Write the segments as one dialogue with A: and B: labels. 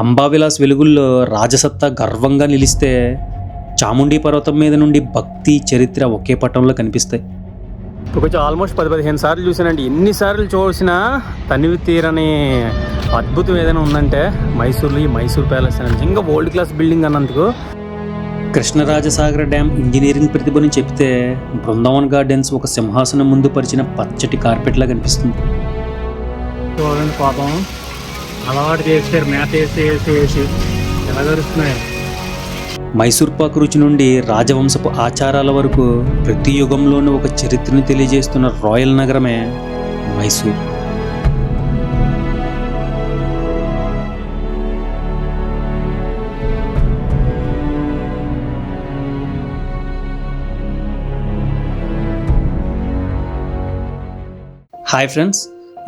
A: అంబావిలాస్ వెలుగుల్లో రాజసత్తా గర్వంగా నిలిస్తే చాముండి పర్వతం మీద నుండి భక్తి చరిత్ర ఒకే పటంలో కనిపిస్తాయి.
B: కొంచెం ఆల్మోస్ట్ 10-15 సార్లు చూసానండి. ఎన్నిసార్లు చూసినా తనివి తీరని అద్భుతం ఏదైనా ఉందంటే మైసూర్లో ఈ మైసూర్ ప్యాలెస్ అని నిజంగా వరల్డ్ క్లాస్ బిల్డింగ్ అన్నందుకు.
A: కృష్ణరాజసాగర డ్యామ్ ఇంజనీరింగ్ ప్రతిభని చెప్తే బృందావన్ గార్డెన్స్ ఒక సింహాసనం ముందు పరిచిన పచ్చటి కార్పెట్లా కనిపిస్తుంది.
B: చూడండి పాపం అలవాటు చేస్తారు, మేత వేసి ఎలా గడుస్తున్నాయి.
A: మైసూర్ పాకు రుచి నుండి రాజవంశపు ఆచారాల వరకు ప్రతి యుగంలోనూ ఒక చరిత్రను తెలియజేస్తున్న రాయల్ నగరమే మైసూర్. హాయ్ ఫ్రెండ్స్,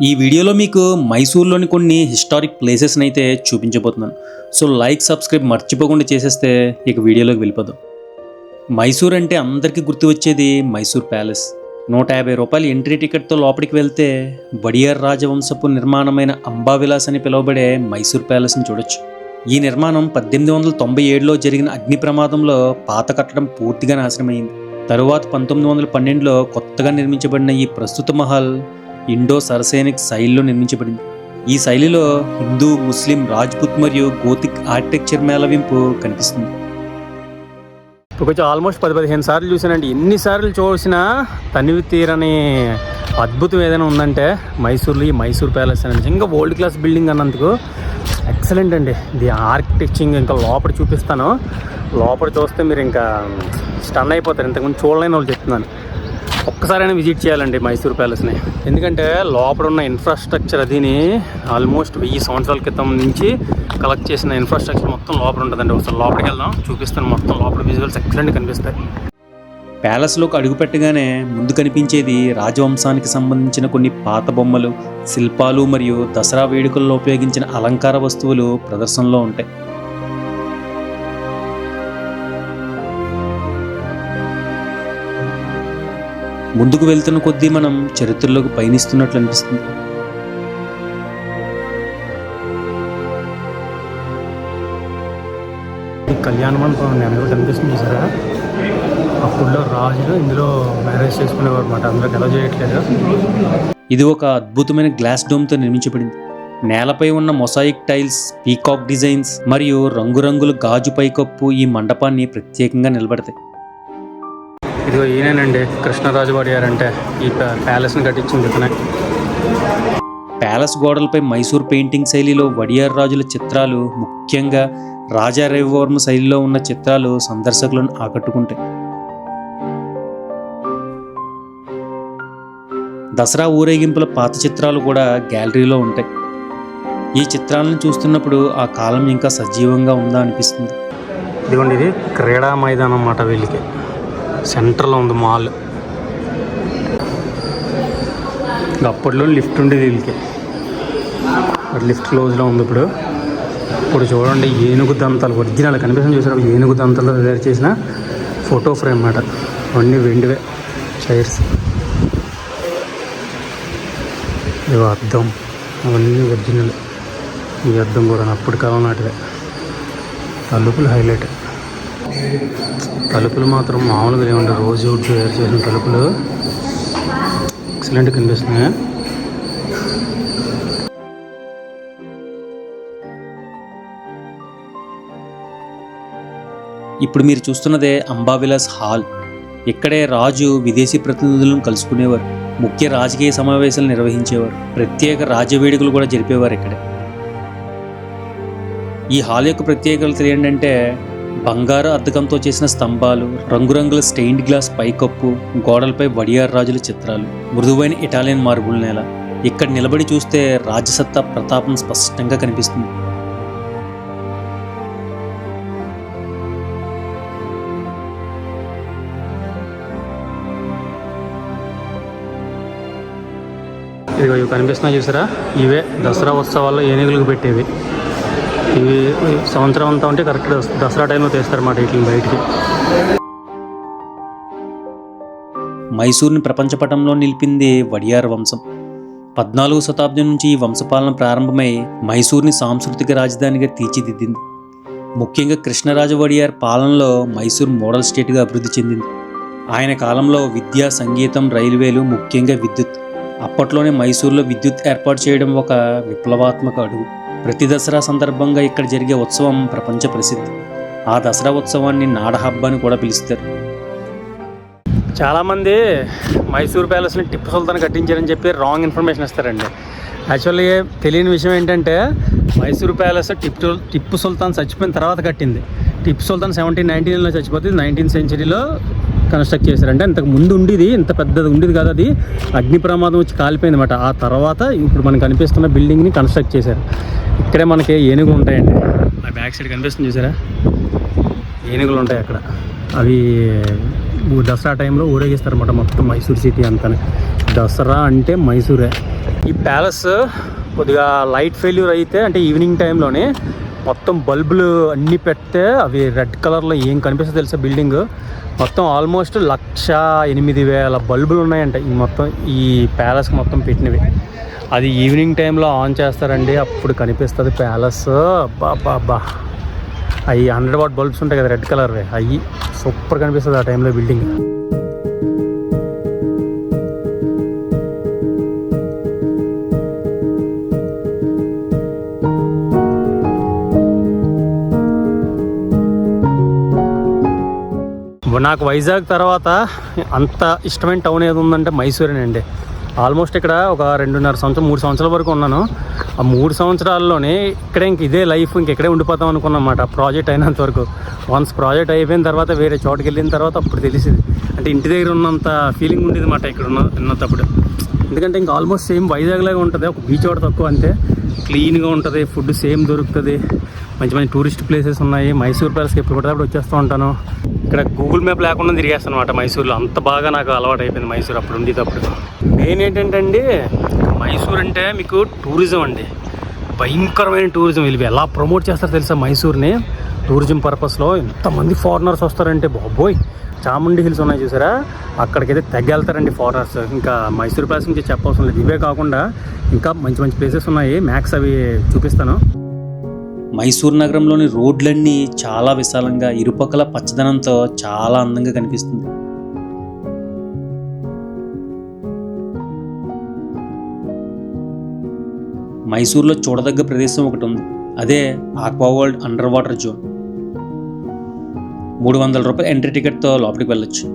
A: ఈ వీడియోలో మీకు మైసూర్లోని కొన్ని హిస్టారిక్ ప్లేసెస్ని అయితే చూపించబోతున్నాను. సో లైక్, సబ్స్క్రైబ్ మర్చిపోకుండా చేసేస్తే ఇక వీడియోలోకి వెళ్ళిపోదాం. మైసూర్ అంటే అందరికీ గుర్తు వచ్చేది మైసూర్ ప్యాలెస్. 150 రూపాయలు ఎంట్రీ టికెట్తో లోపలికి వెళ్తే వడియార్ రాజవంశపు నిర్మాణమైన అంబావిలాస్ అని పిలువబడే మైసూర్ ప్యాలెస్ని చూడొచ్చు. ఈ నిర్మాణం 1897లో జరిగిన అగ్ని ప్రమాదంలో పాత కట్టడం పూర్తిగా నాశనమైంది. తరువాత 1912లో కొత్తగా నిర్మించబడిన ఈ ప్రస్తుత మహల్ ఇండో సరసైనిక్ శైలిలో నిర్మించబడింది. ఈ శైలిలో హిందూ, ముస్లిం, రాజ్పుత్ మరియు గోతిక్ ఆర్కిటెక్చర్ మేళవింపు కనిపిస్తుంది.
B: కొంచెం ఆల్మోస్ట్ 10-15 సార్లు చూసానండి. ఎన్నిసార్లు చూసినా తనివి తీరని అద్భుతం ఏదైనా ఉందంటే మైసూర్లో ఈ మైసూర్ ప్యాలెస్ అని నిజంగా వరల్డ్ క్లాస్ బిల్డింగ్ అన్నందుకు ఎక్సలెంట్ అండి. ఇది ఆర్కిటెక్చర్ ఇంకా లోపల చూపిస్తాను. లోపల చూస్తే మీరు ఇంకా స్టన్ అయిపోతారు. ఇంతకుముందు చూడలేని వాళ్ళు చెప్తున్నాను. ఒక్కసారైనా విజిట్ చేయాలండి మైసూర్ ప్యాలెస్ని. ఎందుకంటే లోపల ఉన్న ఇన్ఫ్రాస్ట్రక్చర్ అదిని ఆల్మోస్ట్ 1000 సంవత్సరాల క్రితం నుంచి కలెక్ట్ చేసిన ఇన్ఫ్రాస్ట్రక్చర్ మొత్తం లోపల ఉంటుందండి. ఒకసారి లోపలికి వెళ్దాం, చూపిస్తాను. మొత్తం లోపల విజువల్స్ ఎక్సలెంట్ కనిపిస్తాయి.
A: ప్యాలెస్లోకి అడుగుపెట్టగానే ముందు కనిపించేది రాజవంశానికి సంబంధించిన కొన్ని పాత బొమ్మలు, శిల్పాలు మరియు దసరా వేడుకల్లో ఉపయోగించిన అలంకార వస్తువులు ప్రదర్శనలో ఉంటాయి. ముందుకు వెళ్తున్న కొద్దీ మనం చరిత్రలోకి పయనిస్తున్నట్లు అనిపిస్తుంది.
B: ఈ కళ్యాణ మండపం నేను కనిపిస్తుంది సరే. అప్పుడులో రాజులు ఇందులో మ్యారేజ్ చేసుకునేవారు అన్నమాట. అందరూ ఎలా చేయట్లేదు.
A: ఇది ఒక అద్భుతమైన గ్లాస్ డోమ్తో నిర్మించబడింది. నేలపై ఉన్న మొసాయిక్ టైల్స్, పీకాక్ డిజైన్స్ మరియు రంగురంగుల గాజు పైకప్పు ఈ మండపాన్ని ప్రత్యేకంగా నిలబడతాయి.
B: ఇదిగో ఈయనండి కృష్ణరాజు వడియార్ అంటే. ఈ ప్యాలెస్ని కట్టించింది ఇతనే.
A: ప్యాలెస్ గోడలపై మైసూర్ పెయింటింగ్ శైలిలో వడియార్ రాజుల చిత్రాలు, ముఖ్యంగా రాజా రవివర్మ శైలిలో ఉన్న చిత్రాలు సందర్శకులను ఆకట్టుకుంటాయి. దసరా ఊరేగింపుల పాత చిత్రాలు కూడా గ్యాలరీలో ఉంటాయి. ఈ చిత్రాలను చూస్తున్నప్పుడు ఆ కాలం ఇంకా సజీవంగా ఉందా అనిపిస్తుంది.
B: ఇదిగోండి, ఇది క్రీడా మైదానం అన్నమాట. వీళ్ళకి సెంటర్లో ఉంది మాల్. అప్పట్లో లిఫ్ట్ ఉండేది వీళ్ళకి. లిఫ్ట్ క్లోజ్లో ఉంది ఇప్పుడు. ఇప్పుడు చూడండి, ఏనుగు దంతాలు ఒరిజినల్ కనిపిస్తుంది. చూసారు, ఏనుగు దంతాలు తయారు చేసిన ఫోటో ఫ్రేమ్ అన్నమాట. అవన్నీ వెండివే చైర్స్. ఇవి అద్దం, అవన్నీ ఒరిజినల్. ఈ అద్దం కూడా అప్పటి కాలం నాటివే. తలుపులు హైలైట్. తలుపులు మాత్రం మామూలుగా ఏమంటే రోజు తయారు చేసిన తలుపులు ఎక్సలెంట్ కనిపిస్తున్నాయి.
A: ఇప్పుడు మీరు చూస్తున్నదే అంబావిలాస్ హాల్. ఇక్కడే రాజు విదేశీ ప్రతినిధులను కలుసుకునేవారు, ముఖ్య రాజకీయ సమావేశాలు నిర్వహించేవారు, ప్రత్యేక రాజ్య వేడుకలు కూడా జరిపేవారు ఇక్కడే. ఈ హాల్ యొక్క ప్రత్యేకత ఏంటంటే బంగారు అద్దకంతో చేసిన స్తంభాలు, రంగురంగుల స్టెయిన్డ్ గ్లాస్ పైకప్పు, గోడలపై వడియార్ రాజుల చిత్రాలు, మృదువైన ఇటాలియన్ మార్బుల్ నేల. ఇక్కడ నిలబడి చూస్తే రాజసత్తా ప్రతాపం స్పష్టంగా కనిపిస్తుంది.
B: ఇవి కనిపిస్తున్నాయి చూసారా, ఇవే దసరా ఉత్సవాల్లో ఏనుగులకు పెట్టేవి. ఇవి సంవత్సరం అంతా ఉంటే కరెక్ట్ దసరా టైంలో తీస్తారన్నమాట వీటిని బయటికి.
A: మైసూర్ని ప్రపంచ పటంలో నిలిపింది వడియార్ వంశం. 14వ శతాబ్దం నుంచి ఈ వంశపాలన ప్రారంభమై మైసూర్ని సాంస్కృతిక రాజధానిగా తీర్చిదిద్దింది. ముఖ్యంగా కృష్ణరాజ వడియార్ పాలనలో మైసూర్ మోడల్ స్టేట్గా అభివృద్ధి చెందింది. ఆయన కాలంలో విద్య, సంగీతం, రైల్వేలు, ముఖ్యంగా విద్యుత్. అప్పట్లోనే మైసూర్లో విద్యుత్ ఏర్పాటు చేయడం ఒక విప్లవాత్మక అడుగు. ప్రతి దసరా సందర్భంగా ఇక్కడ జరిగే ఉత్సవం ప్రపంచ ప్రసిద్ధి. ఆ దసరా ఉత్సవాన్ని నాడహబ్బ అని కూడా పిలుస్తారు.
B: చాలామంది మైసూర్ ప్యాలెస్ని టిప్పు సుల్తాన్ కట్టించారని చెప్పి రాంగ్ ఇన్ఫర్మేషన్ ఇస్తారండి. యాక్చువల్లీ తెలియని విషయం ఏంటంటే మైసూర్ ప్యాలెస్ టిప్పు సుల్తాన్ చచ్చిపోయిన తర్వాత కట్టింది. టిప్పు సుల్తాన్ 1799లో చచ్చిపోతే 19th సెంచరీలో కన్స్ట్రక్ట్ చేశారంటే ఇంతకు ముందు ఉండేది, ఇంత పెద్దది ఉండేది కాదు, అది అగ్ని ప్రమాదం వచ్చి కాలిపోయింది అనమాట. ఆ తర్వాత ఇప్పుడు మనకు కనిపిస్తున్న బిల్డింగ్ని కన్స్ట్రక్ట్ చేశారు. ఇక్కడే మనకి ఏనుగులు ఉంటాయండి. ఆ బ్యాక్ సైడ్ కనిపిస్తుంది చూసారా, ఏనుగులు ఉంటాయి అక్కడ. అవి దసరా టైంలో ఊరేగిస్తారు అన్నమాట మొత్తం మైసూర్ సిటీ అంతా. దసరా అంటే మైసూరే. ఈ ప్యాలెస్ కొద్దిగా లైట్ ఫెయిల్యూర్ అయితే, అంటే ఈవినింగ్ టైంలోనే మొత్తం బల్బులు అన్నీ పెడితే అవి రెడ్ కలర్లో ఏం కనిపిస్తుంది తెలుసా బిల్డింగ్ మొత్తం. ఆల్మోస్ట్ 1,08,000 బల్బులు ఉన్నాయంట ఈ మొత్తం ఈ ప్యాలెస్కి మొత్తం పెట్టినవి. అది ఈవినింగ్ టైంలో ఆన్ చేస్తారండి, అప్పుడు కనిపిస్తుంది ప్యాలెస్. బాబా అవి 100 వాట్ బల్బ్స్ ఉంటాయి కదా రెడ్ కలర్వి, అవి సూపర్ కనిపిస్తుంది ఆ టైంలో బిల్డింగ్. నాకు వైజాగ్ తర్వాత అంత ఇష్టమైన టౌన్ ఏది ఉందంటే మైసూరేనండి. ఆల్మోస్ట్ ఇక్కడ ఒక 2.5 సంవత్సరం 3 సంవత్సరాల వరకు ఉన్నాను. ఆ 3 సంవత్సరాల్లోనే ఇక్కడే ఇదే లైఫ్ ఇక్కడే ఉండిపోతాం అనుకున్నమాట ప్రాజెక్ట్ అయినంత వరకు. వన్స్ ప్రాజెక్ట్ అయిపోయిన తర్వాత వేరే చోటుకి వెళ్ళిన తర్వాత అప్పుడు తెలిసింది, అంటే ఇంటి దగ్గర ఉన్నంత ఫీలింగ్ ఉండేది అన్నమాట ఇక్కడ ఉన్నప్పుడు. ఎందుకంటే ఇంకా ఆల్మోస్ట్ సేమ్ వైజాగ్ లాగా ఉంటుంది, ఒక బీచ్ ఒకటి తక్కువ అంతే. క్లీన్గా ఉంటుంది, ఫుడ్ సేమ్ దొరుకుతుంది, మంచి మంచి టూరిస్ట్ ప్లేసెస్ ఉన్నాయి. మైసూర్ ప్యాలెస్కి ఎప్పుడు పడితే అప్పుడు వచ్చేస్తూ ఉంటాను. ఇక్కడ గూగుల్ మ్యాప్ లేకుండా తిరిగేస్తాను అనమాట మైసూర్లో. అంత బాగా నాకు అలవాటు అయిపోయింది మైసూర్ అప్పుడు ఉండేటప్పుడు. మెయిన్ ఏంటంటే అండి, మైసూర్ అంటే మీకు టూరిజం అండి, భయంకరమైన టూరిజం. వీళ్ళు ఎలా ప్రమోట్ చేస్తారు తెలుసా మైసూర్ని టూరిజం పర్పస్లో. ఎంతమంది ఫారినర్స్ వస్తారంటే బాబోయ్. చాముండి హిల్స్ ఉన్నాయి చూసారా, అక్కడికైతే వెళ్తారండి ఫారినర్స్. ఇంకా మైసూర్ ప్యాలెస్ నుంచి చెప్పవసరం లేదు. ఇవే కాకుండా ఇంకా మంచి మంచి ప్లేసెస్ ఉన్నాయి, మ్యాక్స్ అవి చూపిస్తాను.
A: మైసూర్ నగరంలోని రోడ్లన్నీ చాలా విశాలంగా, ఇరుపక్కల పచ్చదనంతో చాలా అందంగా కనిపిస్తుంది. మైసూర్లో చూడదగ్గ ప్రదేశం ఒకటి ఉంది, అదే aqua world under water zone. 300 రూపాయల ఎంట్రీ టికెట్తో లోపలికి వెళ్ళొచ్చు.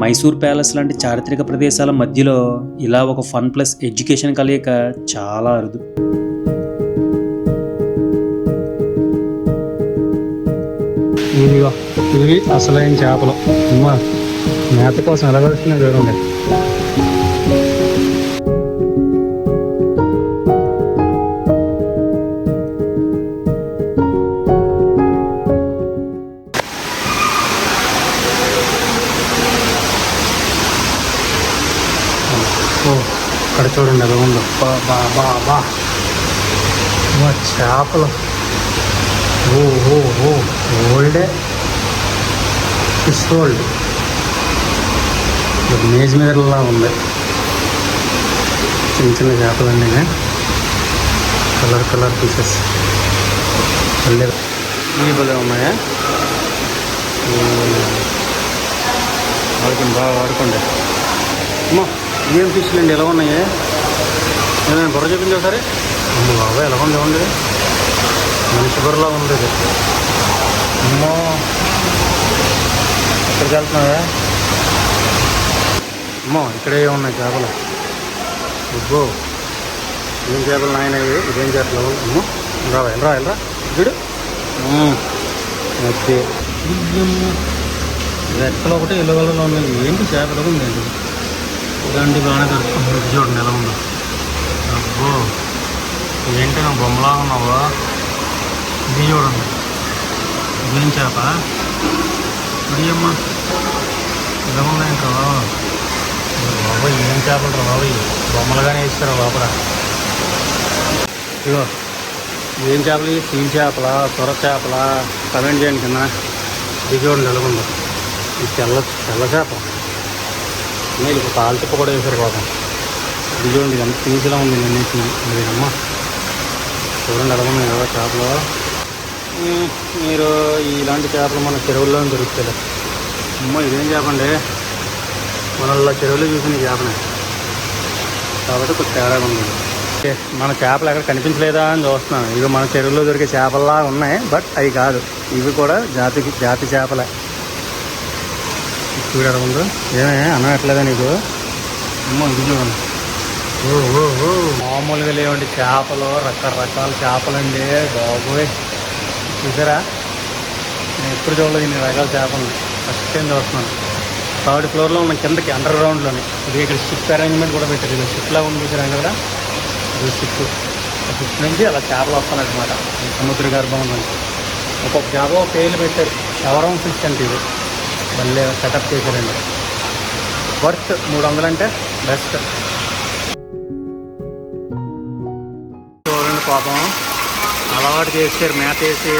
A: మైసూర్ ప్యాలెస్ లాంటి చారిత్రక ప్రదేశాల మధ్యలో ఇలా ఒక ఫన్ ప్లస్ ఎడ్యుకేషన్ కలయిక చాలా అరుదు.
B: ఇవి అసలైన చేపలు. అమ్మా మేత కోసం ఎలా వెళ్తున్నాయి చూడండి. ఇక్కడ చూడండి ఎలా ఉందో. బా చేపలు. ఓల్డే ఫిష్ రోల్డ్ మేజ్ మీదలా ఉంది. చిన్న చిన్న చేపలన్నీ కలర్ పీసెస్ ఇవి భలే ఉన్నాయా. వాడుకోండి, బాగా వాడుకోండి. అమ్మా ఏం ఫిష్లు అండి ఎలా ఉన్నాయి? నేను బుర్ర చూపించా సరే. అమ్మ బాబా ఎలా ఉంది, ఏముంది మనిషి బుర్రలా ఉంది ఇది. అమ్మో ఇక్కడికి వెళ్తున్నావా? అమ్మో ఇక్కడే ఉన్నాయి చేపలు. ఇబ్బో ఏం చేపలు నాయన, ఇదేం చేపలు? అమ్మో వెళ్ళరా వీడు ఓకే. రెక్కలు ఒకటి ఎల్లో కలర్లో ఉన్నాయి. ఏంటి చేపలు ఉందండి, ఇలాంటి బాగానే దొరుకుతుంది. చూడండి ఎలా ఉందో. అబ్బో ఏంటి నా బొమ్మలా ఉన్నావా? ఇది చూడండి, ఇదేం చేప? ఇడియమ్మ ఎలా ఉన్నాయంటారా బాబాయ్? ఏం చేపలు రా బాబాయ్, బొమ్మలుగానే ఇస్తారా లోపల. ఇగో ఏం చేపలు? సీల్ చేపల, సొర చేపల? కమెంట్ చేయండి కింద. ఇది చూడండి ఎలా ఉందో. ఇది తెల్ల చేప. వీళ్ళకి కాలు తిప్ప కూడా వేసారు పాపం. ఇది చూడండి, ఎంత ఫ్యూజ్లా ఉంది నిన్నటి అమ్మ. చూడండి ఎలా ఉన్నాయి కదా చేపలు. మీరు ఇలాంటి చేపలు మన చెరువుల్లో దొరుకుతాయి. అమ్మ ఇదేం చేపండి, మన చెరువులో చూసిన చేపనే కాబట్టి కొంచెం తేడాగా ఉంది. మన చేపలు ఎక్కడ కనిపించలేదా అని చూస్తున్నాను. ఇవి మన చెరువులో దొరికే చేపల్లా ఉన్నాయి, బట్ అవి కాదు, ఇవి కూడా జాతి చేపలే. చూడ ముందు ఏమే అనట్లేదా నీకు? అమ్మ ఇది చూడండి, మామూలుగా లేవండి చేపలు, రకరకాల చేపలండి బాబోయ్. చూసారా, నేను ఎప్పుడు చూడలేదు ఇన్ని రకాల చేపలు, ఫస్ట్ టైం చూస్తున్నాను. 3rd ఫ్లోర్లో ఉన్న కిందకి అండర్ గ్రౌండ్లోని. ఇది ఇక్కడ షిప్ అరేంజ్మెంట్ కూడా పెట్టారు. ఇది షిప్లా ఉంది చూసారా కదా, ఇది షిప్ నుంచి అలా చేపలు వస్తానమాట. సముద్ర గర్భం ఉందండి. ఒక్కొక్క చేప ఒక పేర్లు పెట్టారు. ఎవరం ఫిష్ అంటే ఇది మళ్ళీ సెటప్ చేశారండి. వర్త్ 300 అంటే బెస్ట్. చూడండి పాపం అలవాటు చేశారు, మేత వేసి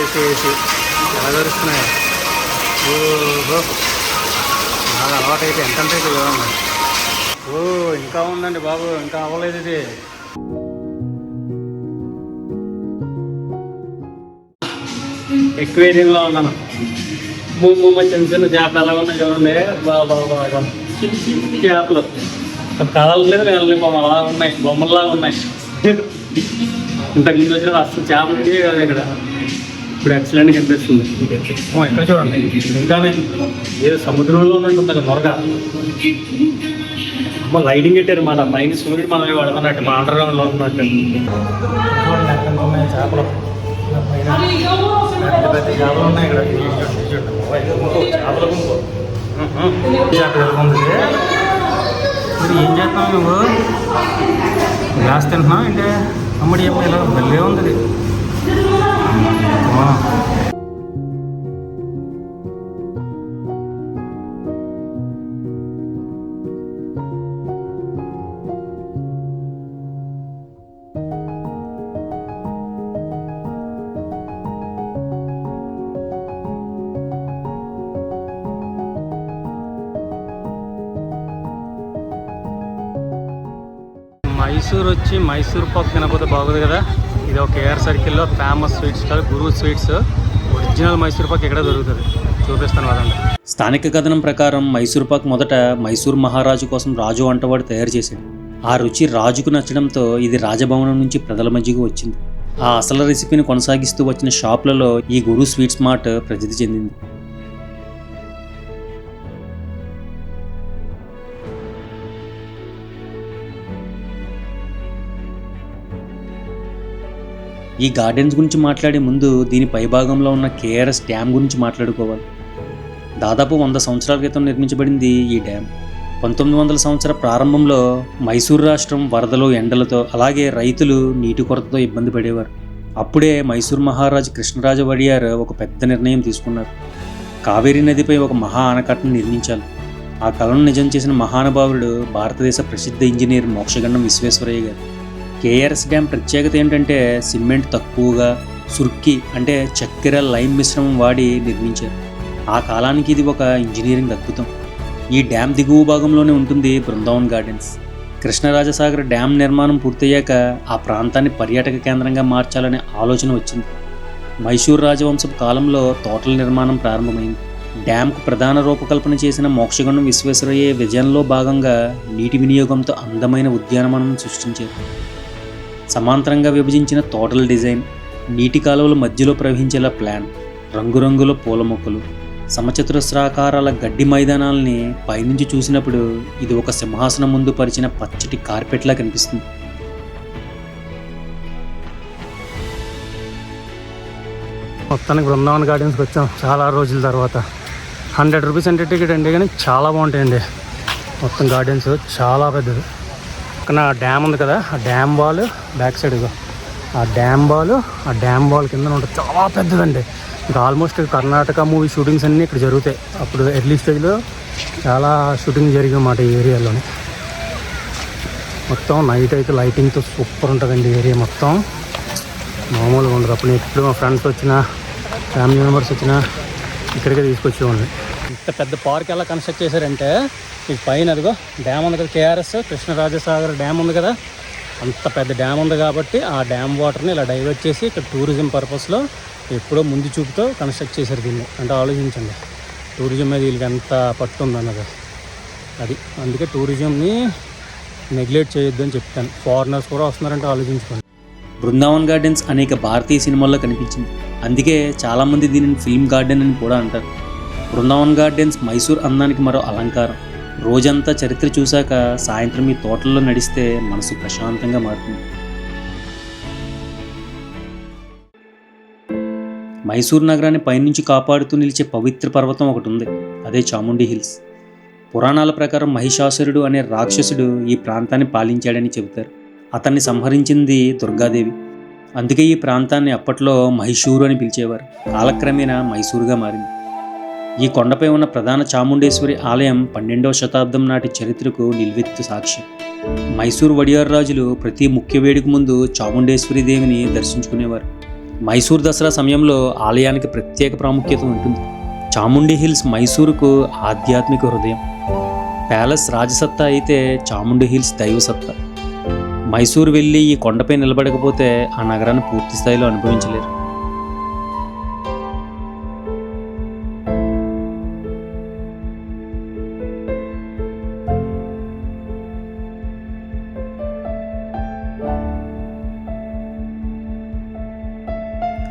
B: ఎలా దొరుకుతున్నాయి. బాగా అలవాటు అయితే ఎంతంటే చూడండి. ఇంకా ఉందండి బాబు, ఇంకా అవ్వలేదు ఇది. ఎక్వేరియంలో ఉన్నాను. చిన్న చిన్న చేపలు ఎలా ఉన్నాయి చూడండి. బాగా చిన్న చేపలు కదలలేదు, వెళ్ళలేదు, అలా ఉన్నాయి, బొమ్మల్లాగా ఉన్నాయి. ఇంతకుముందు వచ్చిన అసలు చేపలకి కదా ఇక్కడ, ఇప్పుడు ఎక్సలెంట్గా కనిపిస్తుంది. ఇక్కడ చూడండి, ఇంకానే ఏదో సముద్రంలో ఉన్నట్టు మొరగ. లైటింగ్ పెట్టారు మాట, పైన సూర్యుడు మనం పడుతున్నట్టు, మా అండర్ గ్రౌండ్లో ఉన్నట్టు. చూడండి ఎక్కడ ఉన్నాయి చేపలు, పెద్ద చేపలు ఉన్నాయి ఇక్కడ. చేపల గుంపు చేపలు ఉంది. మరి ఏం చేస్తున్నావు నువ్వు? గ్లాస్ తింటున్నావు అంటే అమ్మడి చెప్పి ఇలా భలే ఉంది. మైసూర్ వచ్చి మైసూర్ పాక్ తినకపోతే బాగోదు కదా. ఇది ఒక కేఆర్ సర్కిల్లో ఫేమస్ స్వీట్ స్టాల్ గురు స్వీట్స్. ఒరిజినల్ మైసూర్ పాక్ ఎక్కడ దొరుకుతుంది చూపిస్తాను కదండి.
A: స్థానిక కథనం ప్రకారం మైసూర్ పాక్ మొదట మైసూర్ మహారాజు కోసం రాజు వంటవాడు తయారు చేశాడు. ఆ రుచి రాజుకు నచ్చడంతో ఇది రాజభవనం నుంచి ప్రజల మధ్యకు వచ్చింది. ఆ అసలు రెసిపీని కొనసాగిస్తూ వచ్చిన షాపులలో ఈ గురు స్వీట్స్ మార్ట్ ప్రసిద్ధి చెందింది. ఈ గార్డెన్స్ గురించి మాట్లాడే ముందు దీని పైభాగంలో ఉన్న కేఆర్ఎస్ డ్యామ్ గురించి మాట్లాడుకోవాలి. దాదాపు 100 సంవత్సరాల క్రితం నిర్మించబడింది ఈ డ్యామ్. 1900 సంవత్సర ప్రారంభంలో మైసూర్ రాష్ట్రం వరదలు, ఎండలతో, అలాగే రైతులు నీటి కొరతతో ఇబ్బంది పడేవారు. అప్పుడే మైసూర్ మహారాజు కృష్ణరాజ వడియార్ ఒక పెద్ద నిర్ణయం తీసుకున్నారు. కావేరీ నదిపై ఒక మహా ఆనకట్టను నిర్మించాలి. ఆ కలను నిజం చేసిన మహానుభావుడు భారతదేశ ప్రసిద్ధ ఇంజనీర్ మోక్షగండం విశ్వేశ్వరయ్య గారు. కేఆర్ఎస్ డ్యామ్ ప్రత్యేకత ఏంటంటే సిమెంట్ తక్కువగా, సుర్కి అంటే చక్కెర, లైమ్ మిశ్రమం వాడి నిర్మించారు. ఆ కాలానికి ఇది ఒక ఇంజనీరింగ్ అద్భుతం. ఈ డ్యామ్ దిగువ భాగంలోనే ఉంటుంది బృందావన్ గార్డెన్స్. కృష్ణరాజసాగర్ డ్యామ్ నిర్మాణం పూర్తయ్యాక ఆ ప్రాంతాన్ని పర్యాటక కేంద్రంగా మార్చాలనే ఆలోచన వచ్చింది. మైసూర్ రాజవంశపు కాలంలో తోటల నిర్మాణం ప్రారంభమైంది. డ్యామ్కు ప్రధాన రూపకల్పన చేసిన మోక్షగండం విశ్వేశ్వరయ్య విజయంలో భాగంగా నీటి వినియోగంతో అందమైన ఉద్యానవనం సృష్టించారు. సమాంతరంగా విభజించిన తోటల డిజైన్, నీటి కాలువల మధ్యలో ప్రవహించేలా ప్లాన్, రంగురంగుల పూల మొక్కలు, సమచతురస్రాకారాల గడ్డి మైదానాలని పైనుంచి చూసినప్పుడు ఇది ఒక సింహాసనం ముందు పరిచిన పచ్చటి కార్పెట్లా కనిపిస్తుంది.
B: మొత్తానికి బృందావన్ గార్డెన్స్కి వచ్చాం చాలా రోజుల తర్వాత. 100 రూపీస్ అంటే టికెట్ అండి, కానీ చాలా బాగుంటాయండి. మొత్తం గార్డెన్స్ చాలా పెద్దది. పక్కన డ్యామ్ ఉంది కదా, ఆ డ్యామ్ బాల్ బ్యాక్ సైడ్, ఆ డ్యామ్ బాల్ కింద ఉంటుంది. చాలా పెద్దదండి. ఇంకా ఆల్మోస్ట్ కర్ణాటక మూవీ షూటింగ్స్ అన్నీ ఇక్కడ జరుగుతాయి. అప్పుడు ఎర్లీ స్టేజ్లో చాలా షూటింగ్ జరిగామాట ఈ ఏరియాలోనే. మొత్తం నైట్ అయితే లైటింగ్తో సూపర్ ఉంటుందండి ఏరియా మొత్తం, మామూలుగా ఉండదు. అప్పుడు ఎప్పుడు మా ఫ్రెండ్స్ వచ్చినా, ఫ్యామిలీ మెంబర్స్ వచ్చినా ఇక్కడికే తీసుకొచ్చేవాడిని. ఇంత పెద్ద పార్క్ ఎలా కన్స్ట్రక్ట్ చేశారంటే, ఈ పైన అదిగో డ్యామ్ ఉంది కదా, కేఆర్ఎస్ కృష్ణరాజసాగర్ డ్యామ్ ఉంది కదా, అంత పెద్ద డ్యామ్ ఉంది కాబట్టి ఆ డ్యామ్ వాటర్ని ఇలా డైవర్ట్ చేసి ఇక్కడ టూరిజం పర్పస్లో ఎప్పుడో ముందు చూపుతో కన్స్ట్రక్ట్ చేశారు దీన్ని. అంటే ఆలోచించండి, టూరిజం మీద వీళ్ళకి ఎంత పట్టు ఉందన్నది. అది అందుకే టూరిజంని నెగ్లెక్ట్ చేయొద్దు అని చెప్తాను. ఫారినర్స్ కూడా వస్తున్నారంటే ఆలోచించుకోండి.
A: బృందావన్ గార్డెన్స్ అనేక భారతీయ సినిమాల్లో కనిపించింది. అందుకే చాలామంది దీనిని ఫిల్మ్ గార్డెన్ అని కూడా అంటారు. బృందావన్ గార్డెన్స్ మైసూర్ అందానికి మరో అలంకారం. రోజంతా చరిత్ర చూశాక సాయంత్రం ఈ తోటల్లో నడిస్తే మనసు ప్రశాంతంగా మారుతుంది. మైసూర్ నగరాన్ని పైనుంచి కాపాడుతూ నిలిచే పవిత్ర పర్వతం ఒకటి ఉంది. అదే చాముండి హిల్స్. పురాణాల ప్రకారం మహిషాసురుడు అనే రాక్షసుడు ఈ ప్రాంతాన్ని పాలించాడని చెబుతారు. అతన్ని సంహరించింది దుర్గాదేవి. అందుకే ఈ ప్రాంతాన్ని అప్పట్లో మహిషూరు అని పిలిచేవారు. కాలక్రమేణా మైసూరుగా మారింది. ఈ కొండపై ఉన్న ప్రధాన చాముండేశ్వరి ఆలయం 12వ శతాబ్దం నాటి చరిత్రకు నిల్వెత్తు సాక్ష్యం. మైసూరు వడియార్ రాజులు ప్రతి ముఖ్య వేడుక ముందు చాముండేశ్వరి దేవిని దర్శించుకునేవారు. మైసూర్ దసరా సమయంలో ఆలయానికి ప్రత్యేక ప్రాముఖ్యత ఉంటుంది. చాముండి హిల్స్ మైసూరుకు ఆధ్యాత్మిక హృదయం. ప్యాలెస్ రాజసత్తా అయితే చాముండి హిల్స్ దైవసత్తా. మైసూరు వెళ్ళి ఈ కొండపై నిలబడకపోతే ఆ నగరాన్ని పూర్తి స్థాయిలో అనుభవించలేరు.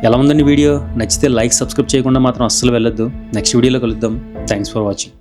A: ఎలా ఉందండి వీడియో? నచ్చితే లైక్, సబ్స్క్రైబ్ చేయకుండా మాత్రం అస్సలు వెళ్ళొద్దు. నెక్స్ట్ వీడియోలో కలుద్దాం. Thanks for watching.